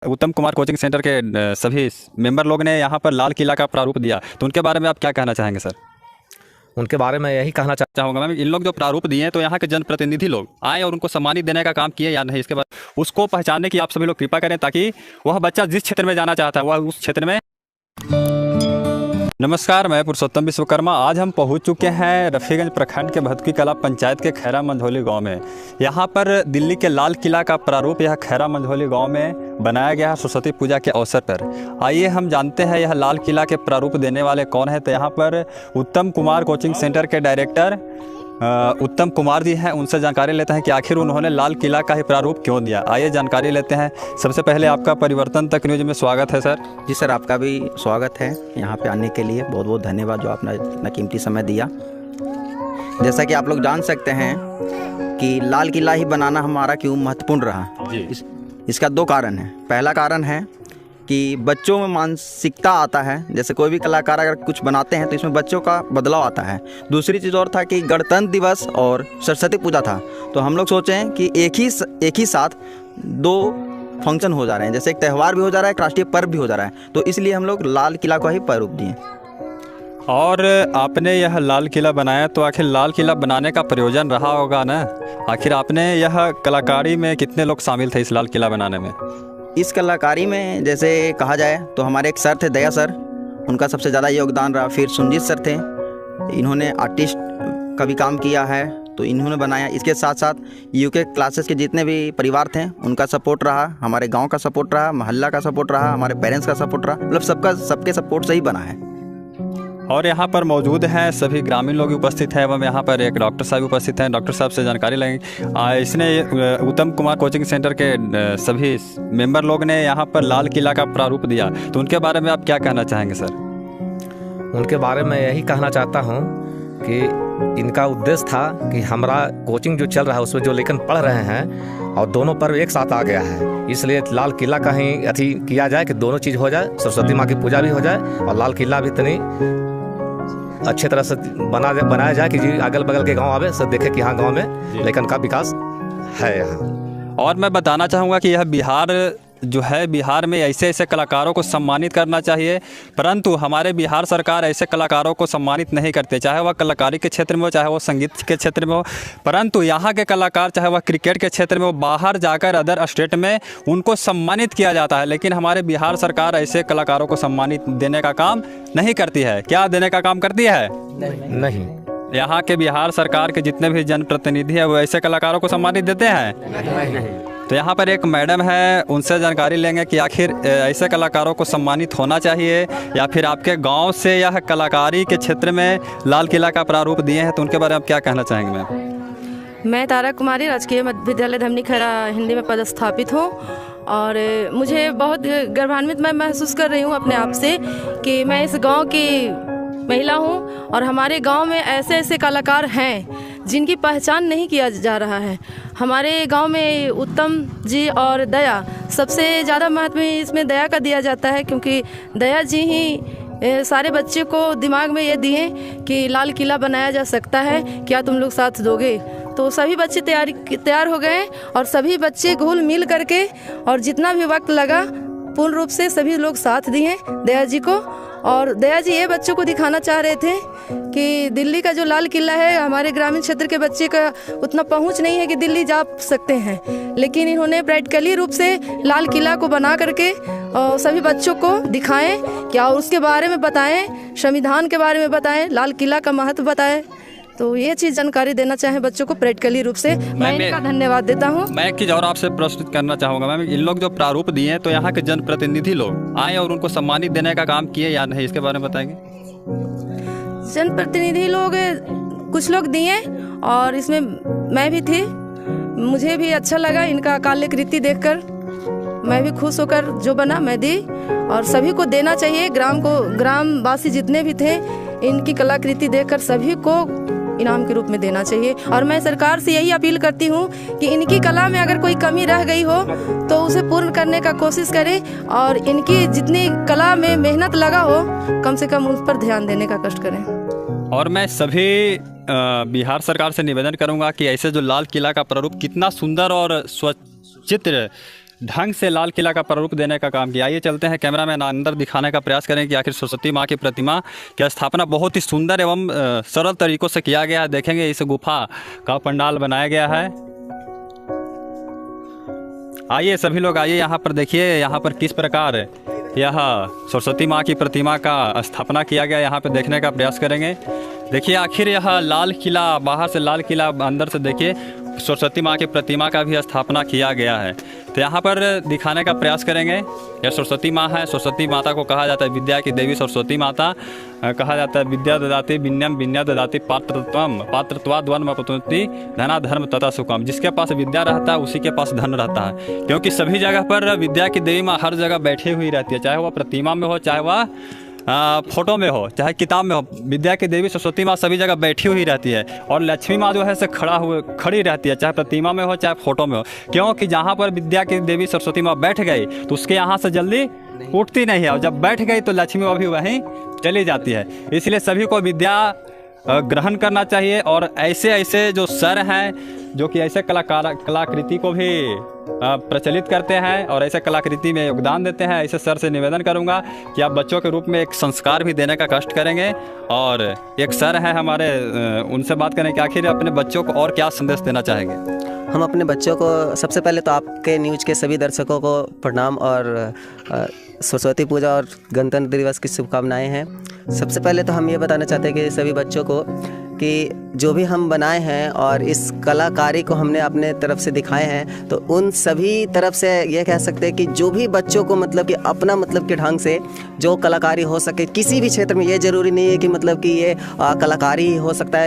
उत्तम Kumar coaching centre के सभी मेंबर लोग ने यहाँ पर लाल किला का प्रारूप दिया, तो उनके बारे में आप क्या कहना चाहेंगे सर? उनके बारे में यही कहना चाहूँगा मैम, इन लोग जो प्रारूप दिए तो यहाँ के जनप्रतिनिधि लोग आए और उनको सम्मानित देने का काम किए या नहीं, इसके बाद उसको पहचानने की आप सभी लोग कृपा करें ताकि वह बच्चा जिस क्षेत्र में जाना चाहता है वह उस क्षेत्र में। नमस्कार, मैं पुरुषोत्तम विश्वकर्मा। आज हम पहुंच चुके हैं रफीगंज प्रखंड के भतकी कला पंचायत के खैरा मंझोली गांव में। यहां पर दिल्ली के लाल किला का प्रारूप यह खैरा मंझोली गांव में बनाया गया है सरस्वती पूजा के अवसर पर। आइए हम जानते हैं यह लाल किला के प्रारूप देने वाले कौन है। तो यहाँ पर उत्तम कुमार कोचिंग सेंटर के डायरेक्टर उत्तम कुमार जी हैं, उनसे जानकारी लेते हैं कि आखिर उन्होंने लाल किला का ही प्रारूप क्यों दिया। आइए जानकारी लेते हैं। सबसे पहले आपका परिवर्तन तक न्यूज़ में स्वागत है सर। जी सर, आपका भी स्वागत है यहाँ पे आने के लिए। बहुत बहुत धन्यवाद जो आपने इतना कीमती समय दिया। जैसा कि आप लोग जान सकते हैं कि लाल किला ही बनाना हमारा क्यों महत्वपूर्ण रहा। इसका दो कारण है। पहला कारण है कि बच्चों में मानसिकता आता है, जैसे कोई भी कलाकार अगर कुछ बनाते हैं तो इसमें बच्चों का बदलाव आता है। दूसरी चीज़ और था कि गणतंत्र दिवस और सरस्वती पूजा था, तो हम लोग सोचें कि एक ही साथ दो फंक्शन हो जा रहे हैं, जैसे एक त्यौहार भी हो जा रहा है, एक राष्ट्रीय पर्व भी हो जा रहा है, तो इसलिए हम लोग लाल किला को ही प्रारूप दिए। और आपने यह लाल किला बनाया तो आखिर लाल किला बनाने का प्रयोजन रहा होगा ना? आखिर आपने यह कलाकारी में कितने लोग शामिल थे इस लाल किला बनाने में? इस कलाकारी में जैसे कहा जाए तो हमारे एक सर थे, दया सर, उनका सबसे ज़्यादा योगदान रहा। फिर सुंजीत सर थे, इन्होंने आर्टिस्ट का भी काम किया है, तो इन्होंने बनाया। इसके साथ साथ यूके क्लासेस के जितने भी परिवार थे उनका सपोर्ट रहा, हमारे गांव का सपोर्ट रहा, मोहल्ला का सपोर्ट रहा, हमारे पेरेंट्स का सपोर्ट रहा, मतलब सबके सपोर्ट से ही बना है। और यहाँ पर मौजूद हैं सभी ग्रामीण लोग उपस्थित हैं एवं यहाँ पर एक डॉक्टर साहब उपस्थित हैं। डॉक्टर साहब से जानकारी लेंगे। इसने उत्तम कुमार कोचिंग सेंटर के सभी मेंबर लोग ने यहाँ पर लाल किला का प्रारूप दिया, तो उनके बारे में आप क्या कहना चाहेंगे सर? उनके बारे में यही कहना चाहता हूँ कि इनका उद्देश्य था कि हमारा कोचिंग जो चल रहा है उसमें जो लेकिन पढ़ रहे हैं और दोनों पर्व एक साथ आ गया है, इसलिए लाल किला का ही अथी किया जाए कि दोनों चीज़ हो जाए, सरस्वती माँ की पूजा भी हो जाए और लाल किला भी इतनी अच्छे तरह से बनाया जाए कि जी अगल बगल के गांव आवे सब देखे कि हाँ गांव में लेकिन का विकास है यहाँ। और मैं बताना चाहूँगा कि यह बिहार जो है, बिहार में ऐसे ऐसे कलाकारों को सम्मानित करना चाहिए, परंतु हमारे बिहार सरकार ऐसे कलाकारों को सम्मानित नहीं करते, चाहे वह कलाकारी के क्षेत्र में हो, चाहे वह संगीत के क्षेत्र में हो। परंतु यहाँ के कलाकार चाहे वह क्रिकेट के क्षेत्र में हो, बाहर जाकर अदर स्टेट में उनको सम्मानित किया जाता है, लेकिन हमारे बिहार सरकार ऐसे कलाकारों को सम्मानित देने का काम नहीं करती है। क्या देने का काम करती है? नहीं। यहाँ के बिहार सरकार के जितने भी जनप्रतिनिधि हैं वो ऐसे कलाकारों को सम्मानित देते हैं? तो यहाँ पर एक मैडम है, उनसे जानकारी लेंगे कि आखिर ऐसे कलाकारों को सम्मानित होना चाहिए या फिर आपके गांव से यह कलाकारी के क्षेत्र में लाल किला का प्रारूप दिए हैं, तो उनके बारे में आप क्या कहना चाहेंगे मैम? मैं तारा कुमारी राजकीय मध्य विद्यालय धमनी खैरा हिंदी में पदस्थापित हूँ और मुझे बहुत गर्वान्वित मैं महसूस कर रही हूँ अपने आप से कि मैं इस गाँव की महिला हूँ और हमारे गांव में ऐसे ऐसे कलाकार हैं जिनकी पहचान नहीं किया जा रहा है। हमारे गांव में उत्तम जी और दया, सबसे ज़्यादा महत्व इसमें दया का दिया जाता है, क्योंकि दया जी ही सारे बच्चे को दिमाग में ये दिए कि लाल किला बनाया जा सकता है, क्या तुम लोग साथ दोगे? तो सभी बच्चे तैयार हो गए और सभी बच्चे घुल मिल करके और जितना भी वक्त लगा पूर्ण रूप से सभी लोग साथ दिए दया जी को। और दया जी ये बच्चों को दिखाना चाह रहे थे कि दिल्ली का जो लाल किला है, हमारे ग्रामीण क्षेत्र के बच्चे का उतना पहुंच नहीं है कि दिल्ली जा सकते हैं, लेकिन इन्होंने प्रैक्टिकली रूप से लाल किला को बना करके सभी बच्चों को दिखाएं, क्या उसके बारे में बताएं, संविधान के बारे में बताएं, लाल किला का महत्व बताएं। तो ये चीज़ जानकारी देना चाहें बच्चों को प्रैक्टिकली रूप से। मैं इनका धन्यवाद देता हूँ। मैं एक चीज़ और आपसे प्रस्तुत करना चाहूँगा मैम, इन लोग जो प्रारूप दिए हैं तो यहाँ के जनप्रतिनिधि लोग आए और उनको सम्मानित देने का काम किए या नहीं, इसके बारे में बताएंगे? जनप्रतिनिधि लोग कुछ लोग दिए और इसमें मैं भी थी। मुझे भी अच्छा लगा इनका कार्यकृति देखकर, मैं भी खुश होकर जो बना मैं दी और सभी को देना चाहिए। ग्रामवासी जितने भी थे इनकी कलाकृति देखकर सभी को इनाम के रूप में देना चाहिए। और मैं सरकार से यही अपील करती हूँ कि इनकी कला में अगर कोई कमी रह गई हो तो उसे पूर्ण करने का कोशिश करें और इनकी जितनी कला में मेहनत लगा हो कम से कम उस पर ध्यान देने का कष्ट करें। और मैं सभी बिहार सरकार से निवेदन करूँगा कि ऐसे जो लाल किला का प्रारूप कितना सुंदर और स्वचित्र ढंग से लाल किला का प्रारूप देने का काम किया। आइए चलते हैं, कैमरामैन अंदर दिखाने का प्रयास करें कि आखिर सरस्वती माँ की प्रतिमा की स्थापना बहुत ही सुंदर एवं सरल तरीक़ों से किया गया है। देखेंगे इस गुफा का पंडाल बनाया गया है। आइए सभी लोग आइए यहाँ पर देखिए, यहाँ पर किस प्रकार यह सरस्वती माँ की प्रतिमा का स्थापना किया गया, यहाँ पर देखने का प्रयास करेंगे। देखिए आखिर यह लाल किला, बाहर से लाल किला, अंदर से देखिए सरस्वती माँ की प्रतिमा का भी स्थापना किया गया है। तो यहाँ पर दिखाने का प्रयास करेंगे। यह सरस्वती माँ है। सरस्वती माता को कहा जाता है विद्या की देवी, सरस्वती माता कहा जाता है। विद्या ददाति विनयम विन्या ददाति पात्रत्वम पात्रत्वाद्वन्मपतुति धना धर्म तथा सुखम। जिसके पास विद्या रहता है उसी के पास धन रहता है, क्योंकि सभी जगह पर विद्या की देवी माँ हर जगह बैठी हुई रहती है, चाहे वह प्रतिमा में हो, चाहे वह फोटो में हो, चाहे किताब में हो। विद्या की देवी सरस्वती माँ सभी जगह बैठी हुई रहती है, और लक्ष्मी माँ जो है से खड़ी रहती है, चाहे प्रतिमा में हो चाहे फोटो में हो। क्योंकि जहाँ पर विद्या की देवी सरस्वती माँ बैठ गई तो उसके यहाँ से जल्दी उठती नहीं है, और जब बैठ गई तो लक्ष्मी माँ भी वहीं चली जाती है। इसलिए सभी को विद्या ग्रहण करना चाहिए। और ऐसे ऐसे जो सर हैं जो कि ऐसे कलाकृति को भी प्रचलित करते हैं और ऐसे कलाकृति में योगदान देते हैं, ऐसे सर से निवेदन करूंगा कि आप बच्चों के रूप में एक संस्कार भी देने का कष्ट करेंगे। और एक सर हैं हमारे, उनसे बात करें कि आखिर अपने बच्चों को और क्या संदेश देना चाहेंगे। हम अपने बच्चों को, सबसे पहले तो आपके न्यूज़ के सभी दर्शकों को प्रणाम और सरस्वती पूजा और गणतंत्र दिवस की शुभकामनाएं हैं। सबसे पहले तो हम ये बताना चाहते हैं कि सभी बच्चों को कि जो भी हम बनाए हैं और इस कलाकारी को हमने अपने तरफ से दिखाए हैं, तो उन सभी तरफ से ये कह सकते हैं कि जो भी बच्चों को मतलब कि अपना मतलब के ढंग से जो कलाकारी हो सके किसी भी क्षेत्र में, ये ज़रूरी नहीं है कि मतलब कि ये कलाकारी ही हो सकता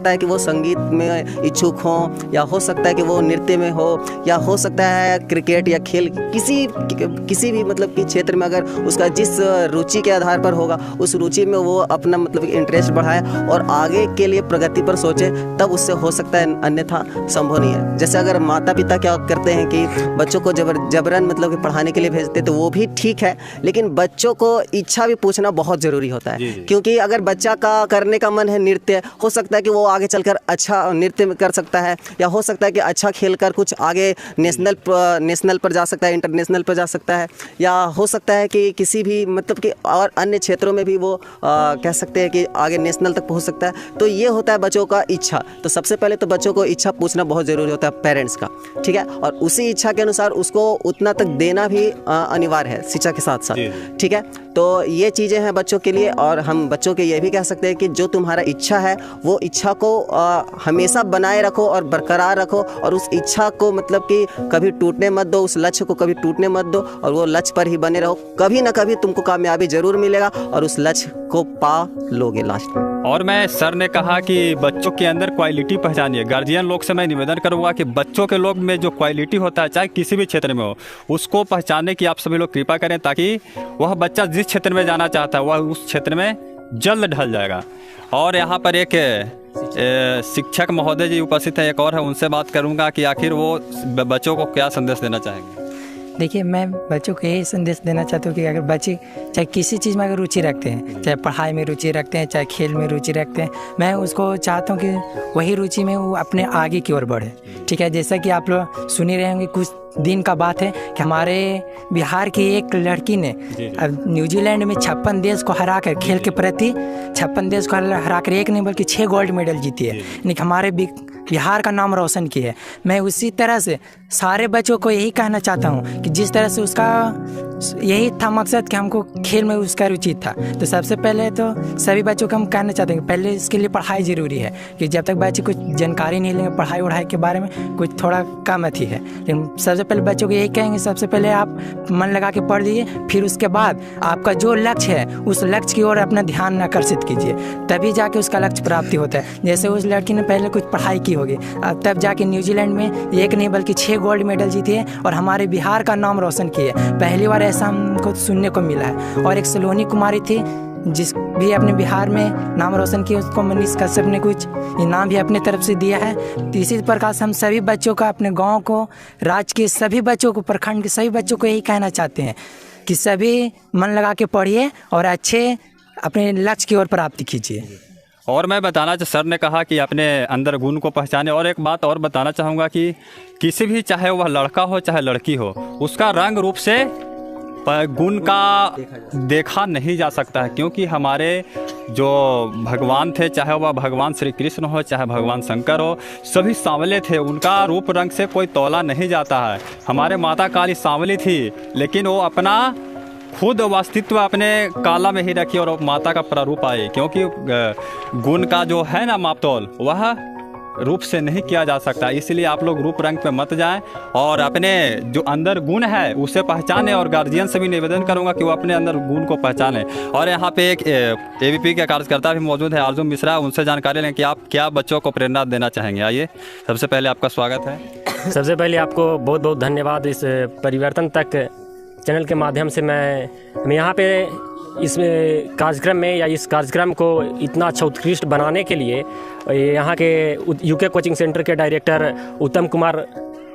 है कि वो संगीत में इच्छुक हों, या हो सकता है कि वो नृत्य में हो, या हो सकता है क्रिकेट या खेल, किसी भी मतलब कि क्षेत्र में अगर उसका जिस रुचि के आधार पर होगा उस रुचि में वो अपना मतलब इंटरेस्ट बढ़ाए और आगे के लिए प्रगति पर सोचे, तब उससे हो सकता है, अन्यथा संभव नहीं है। जैसे अगर माता पिता क्या करते हैं कि बच्चों को जबरन मतलब कि पढ़ाने के लिए भेजते, तो वो भी ठीक है, लेकिन बच्चों को इच्छा भी पूछना बहुत ज़रूरी होता है। क्योंकि अगर बच्चा का करने का मन है नृत्य, हो सकता है कि वो आगे चलकर अच्छा नृत्य कर सकता है, या हो सकता है कि अच्छा खेलकर कुछ आगे नेशनल पर जा सकता है, इंटरनेशनल पर जा सकता है, या हो सकता है कि किसी भी मतलब कि और अन्य क्षेत्रों में भी वो कह सकते हैं कि आगे नेशनल तक पहुँच सकता है। तो ये होता है बच्चों का इच्छा। तो सबसे पहले तो बच्चों को इच्छा पूछना बहुत ज़रूरी होता है पेरेंट्स का, ठीक है, और उसी इच्छा के अनुसार उसको उतना तक देना भी अनिवार्य है शिक्षा के साथ साथ, ठीक है। तो ये चीज़ें हैं बच्चों के लिए, और हम बच्चों के ये भी कह सकते हैं कि जो तुम्हारा इच्छा है वो इच्छा को हमेशा बनाए रखो और बरकरार रखो, और उस इच्छा को मतलब कि कभी टूटने मत दो, उस लक्ष्य को कभी टूटने मत दो, और वो लक्ष्य पर ही बने रहो। कभी ना कभी तुमको कामयाबी जरूर मिलेगा और उस लक्ष्य को पा लोगे लास्ट में। और मैं सर ने कहा कि बच्चों के अंदर क्वालिटी पहचानिए। गार्जियन लोग से मैं निवेदन करूंगा कि बच्चों के लोग में जो क्वालिटी होता है, चाहे किसी भी क्षेत्र में हो, उसको पहचानने की आप सभी लोग कृपा करें, ताकि वह बच्चा जिस क्षेत्र में जाना चाहता है वह उस क्षेत्र में जल्द ढल जाएगा। और यहाँ पर एक शिक्षक महोदय जी उपस्थित है, एक और है, उनसे बात करूँगा कि आखिर वो बच्चों को क्या संदेश देना चाहेंगे। देखिए, मैं बच्चों को यही संदेश देना चाहता हूँ कि अगर बच्चे चाहे किसी चीज़ में अगर रुचि रखते हैं, चाहे पढ़ाई में रुचि रखते हैं, चाहे खेल में रुचि रखते हैं, मैं उसको चाहता हूँ कि वही रुचि में वो अपने आगे की ओर बढ़े, ठीक है। जैसा कि आप लोग सुन ही रहे होंगे, कुछ दिन का बात है कि हमारे बिहार की एक लड़की ने न्यूजीलैंड में 56 देश को हराकर, खेल के प्रति 56 देश को हराकर एक नहीं बल्कि 6 गोल्ड मेडल जीती है, यानी कि हमारे बिहार का नाम रोशन किया है। मैं उसी तरह से सारे बच्चों को यही कहना चाहता हूँ कि जिस तरह से उसका यही था मकसद कि हमको खेल में उसका रुचि था, तो सबसे पहले तो सभी बच्चों को हम कहना चाहते हैं कि पहले इसके लिए पढ़ाई ज़रूरी है, कि जब तक बच्चे कुछ जानकारी नहीं लेंगे पढ़ाई वढ़ाई के बारे में, कुछ थोड़ा कम अथी है। लेकिन सबसे पहले बच्चों को यही कहेंगे, सबसे पहले आप मन लगा के पढ़ लीजिए, फिर उसके बाद आपका जो लक्ष्य है उस लक्ष्य की ओर अपना ध्यान आकर्षित कीजिए, तभी जाके उसका लक्ष्य प्राप्ति होता है। जैसे उस लड़की ने पहले कुछ पढ़ाई की होगी, तब जाके न्यूजीलैंड में एक नहीं बल्कि 6 गोल्ड मेडल जीती है और हमारे बिहार का नाम रोशन किए। पहली बार ऐसा हमको सुनने को मिला है। और एक सलोनी कुमारी थी जिस भी अपने बिहार में नाम रोशन किया, उसको मनीष कश्यप ने कुछ इनाम भी अपने तरफ से दिया है। तो इसी प्रकार से हम सभी बच्चों को, अपने गांव को, राज्य के सभी बच्चों को, प्रखंड के सभी बच्चों को यही कहना चाहते हैं कि सभी मन लगा के पढ़िए और अच्छे अपने लक्ष्य की ओर प्राप्ति कीजिए। और मैं बताना सर ने कहा कि अपने अंदर गुण को पहचाने, और एक बात और बताना चाहूँगा कि किसी भी, चाहे वह लड़का हो चाहे लड़की हो, उसका रंग रूप से गुण का देखा नहीं जा सकता है, क्योंकि हमारे जो भगवान थे, चाहे वह भगवान श्री कृष्ण हो चाहे भगवान शंकर हो, सभी सांवले थे, उनका रूप रंग से कोई तौला नहीं जाता है। हमारे माता काली सांवली थी, लेकिन वो अपना खुद अस्तित्व अपने काला में ही रखी और माता का प्रारूप आए, क्योंकि गुण का जो है ना मापतौल, वह रूप से नहीं किया जा सकता। इसलिए आप लोग रूप रंग पे मत जाएं और अपने जो अंदर गुण है उसे पहचानें, और गार्जियन से भी निवेदन करूंगा कि वो अपने अंदर गुण को पहचानें। और यहाँ पे एक एबीपी के कार्यकर्ता भी मौजूद है, अर्जुन मिश्रा, उनसे जानकारी लें कि आप क्या बच्चों को प्रेरणा देना चाहेंगे। आइए, सबसे पहले आपका स्वागत है। सबसे पहले आपको बहुत बहुत धन्यवाद। इस परिवर्तन तक चैनल के माध्यम से मैं यहाँ पे इस कार्यक्रम में या इस कार्यक्रम को इतना अच्छा उत्कृष्ट बनाने के लिए यहाँ के यूके कोचिंग सेंटर के डायरेक्टर उत्तम कुमार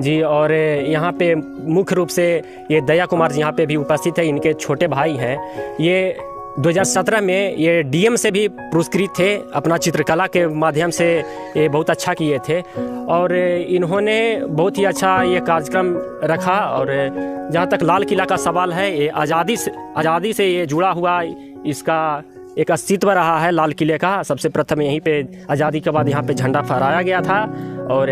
जी, और यहाँ पे मुख्य रूप से ये दया कुमार जी यहाँ पे भी उपस्थित है, इनके छोटे भाई हैं। ये 2017 में ये डीएम से भी पुरस्कृत थे, अपना चित्रकला के माध्यम से ये बहुत अच्छा किए थे, और इन्होंने बहुत ही अच्छा ये कार्यक्रम रखा। और जहाँ तक लाल किला का सवाल है, ये आज़ादी से ये जुड़ा हुआ इसका एक अस्तित्व रहा है लाल किले का। सबसे प्रथम यहीं पे आज़ादी के बाद यहाँ पे झंडा फहराया गया था, और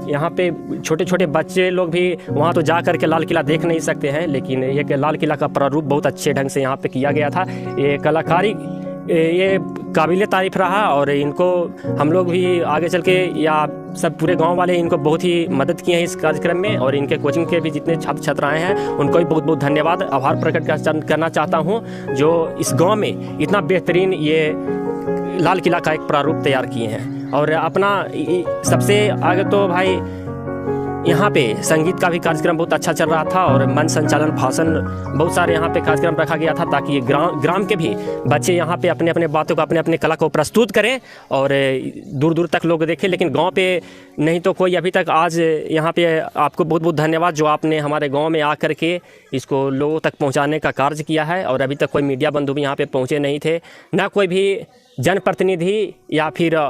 यहाँ पे छोटे छोटे बच्चे लोग भी वहाँ तो जा कर के लाल किला देख नहीं सकते हैं, लेकिन ये लाल किला का प्रारूप बहुत अच्छे ढंग से यहाँ पे किया गया था। ये कलाकारी ये काबिल तारीफ रहा, और इनको हम लोग भी आगे चल के या सब पूरे गांव वाले इनको बहुत ही मदद किए हैं इस कार्यक्रम में, और इनके कोचिंग के भी जितने छात्र छात्राएं हैं उनको भी बहुत बहुत धन्यवाद, आभार प्रकट करना चाहता हूं, जो इस गांव में इतना बेहतरीन ये लाल किला का एक प्रारूप तैयार किए हैं। और अपना सबसे आगे तो भाई यहाँ पे संगीत का भी कार्यक्रम बहुत अच्छा चल रहा था, और मन संचालन, भाषण, बहुत सारे यहाँ पे कार्यक्रम रखा गया था, ताकि ये ग्राम के भी बच्चे यहाँ पे अपने अपने बातों को, अपने अपने कला को प्रस्तुत करें और दूर दूर तक लोग देखें। लेकिन गांव पे नहीं तो कोई अभी तक। आज यहाँ पे आपको बहुत बहुत धन्यवाद जो आपने हमारे गाँव में आकर के इसको लोगों तक पहुँचाने का कार्य किया है। और अभी तक कोई मीडिया बंधु भी यहाँ पे पहुँचे नहीं थे, ना कोई भी जनप्रतिनिधि या फिर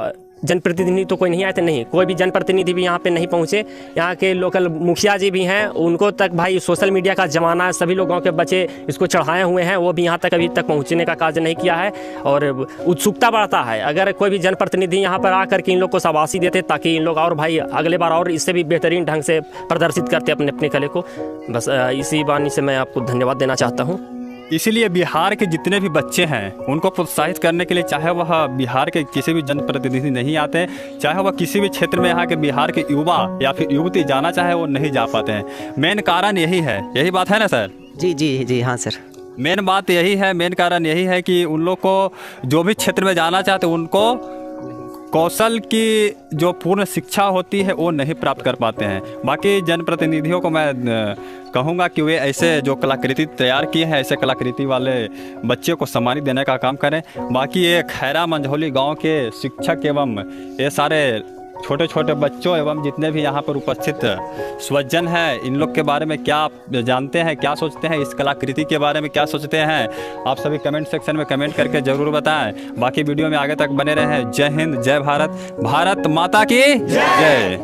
जनप्रतिनिधि तो कोई नहीं आए थे, नहीं कोई भी जनप्रतिनिधि भी यहाँ पे नहीं पहुँचे। यहाँ के लोकल मुखिया जी भी हैं, उनको तक भाई सोशल मीडिया का ज़माना है, सभी लोगों के बच्चे इसको चढ़ाए हुए हैं, वो भी यहाँ तक अभी तक पहुँचने का कार्य नहीं किया है। और उत्सुकता बढ़ता है अगर कोई भी जनप्रतिनिधि यहाँ पर आकर के इन लोग को शाबाशी देते, ताकि इन लोग और भाई अगले बार और इससे भी बेहतरीन ढंग से प्रदर्शित करते अपने अपने कले को। बस इसी वाणी से मैं आपको धन्यवाद देना चाहता हूँ। इसीलिए बिहार के जितने भी बच्चे हैं उनको प्रोत्साहित करने के लिए, चाहे वह बिहार के किसी भी जनप्रतिनिधि नहीं आते, चाहे वह किसी भी क्षेत्र में यहाँ के बिहार के युवा या फिर युवती जाना चाहे वो नहीं जा पाते हैं। मेन कारण यही है, यही बात है ना सर? जी जी जी हाँ सर, मेन बात यही है, मेन कारण यही है कि उन लोग को जो भी क्षेत्र में जाना चाहते उनको कौशल की जो पूर्ण शिक्षा होती है वो नहीं प्राप्त कर पाते हैं। बाकी जनप्रतिनिधियों को मैं कहूँगा कि वे ऐसे जो कलाकृति तैयार किए हैं, ऐसे कलाकृति वाले बच्चे को सम्मानित देने का काम करें। बाकी ये खैरा मंझौली गांव के शिक्षक एवं ये सारे छोटे छोटे बच्चों एवं जितने भी यहाँ पर उपस्थित स्वजन हैं, इन लोग के बारे में क्या जानते हैं, क्या सोचते हैं, इस कलाकृति के बारे में क्या सोचते हैं, आप सभी कमेंट सेक्शन में कमेंट करके ज़रूर बताएं। बाकी वीडियो में आगे तक बने रहें। जय हिंद, जय भारत, भारत माता की जय।